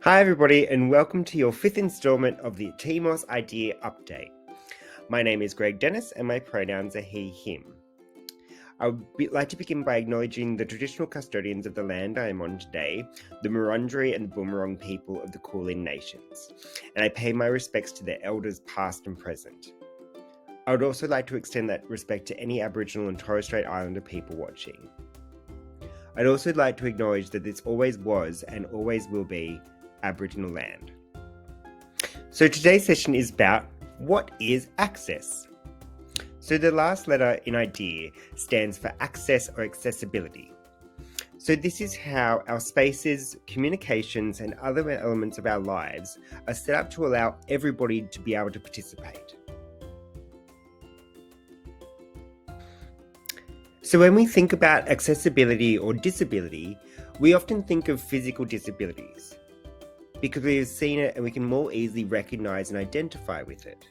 Hi everybody and welcome to your fifth installment of the TMOS Idea Update. My name is Greg Dennis and my pronouns are he, him. I would like to begin by acknowledging the traditional custodians of the land I am on today, the Wurundjeri and the Boonwurrung people of the Kulin Nations, and I pay my respects to their elders past and present. I would also like to extend that respect to any Aboriginal and Torres Strait Islander people watching. I'd also like to acknowledge that this always was and always will be Aboriginal land. So today's session is about what is access. So the last letter in IDEA stands for access or accessibility. So this is how our spaces, communications, and other elements of our lives are set up to allow everybody to be able to participate. So when we think about accessibility or disability, we often think of physical disabilities, because we have seen it and we can more easily recognize and identify with it.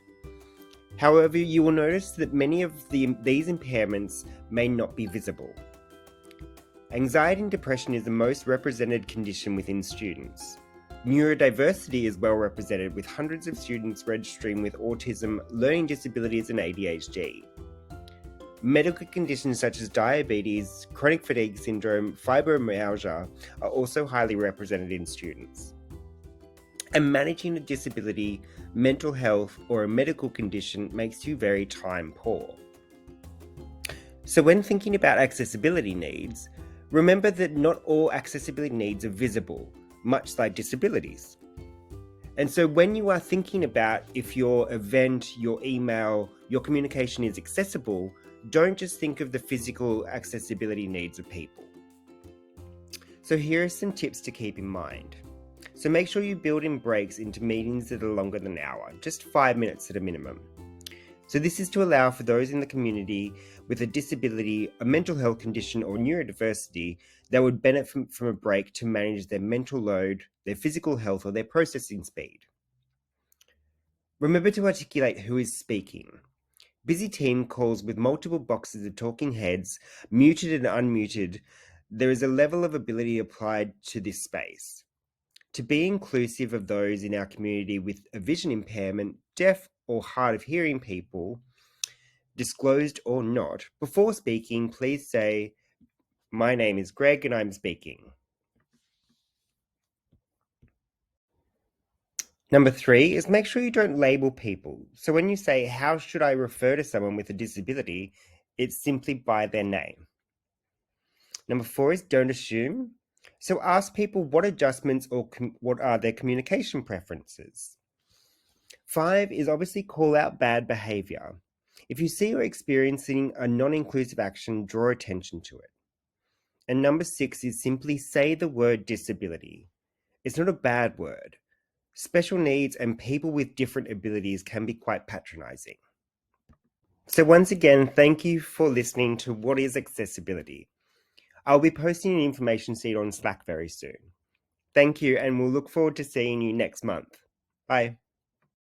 However, you will notice that many of these impairments may not be visible. Anxiety and depression is the most represented condition within students. Neurodiversity is well represented, with hundreds of students registering with autism, learning disabilities, and ADHD. Medical conditions such as diabetes, chronic fatigue syndrome, fibromyalgia are also highly represented in students. And managing a disability, mental health, or a medical condition makes you very time poor. So when thinking about accessibility needs, remember that not all accessibility needs are visible, much like disabilities. And so when you are thinking about if your event, your email, your communication is accessible, don't just think of the physical accessibility needs of people. So here are some tips to keep in mind. So make sure you build in breaks into meetings that are longer than an hour, just 5 minutes at a minimum. So this is to allow for those in the community with a disability, a mental health condition, or neurodiversity that would benefit from a break to manage their mental load, their physical health, or their processing speed. Remember to articulate who is speaking. Busy team calls with multiple boxes of talking heads, muted and unmuted, there is a level of ability applied to this space. To be inclusive of those in our community with a vision impairment, deaf or hard of hearing people, disclosed or not, before speaking, please say, "My name is Greg and I'm speaking." Number 3 is make sure you don't label people. So when you say, "How should I refer to someone with a disability?" it's simply by their name. Number 4 is don't assume. So ask people what adjustments or what are their communication preferences. 5 is obviously call out bad behavior. If you see or experiencing a non-inclusive action, draw attention to it. And number 6 is simply say the word disability. It's not a bad word. Special needs and people with different abilities can be quite patronizing. So once again, thank you for listening to What is Accessibility. I'll be posting an information sheet on Slack very soon. Thank you, and we'll look forward to seeing you next month. Bye.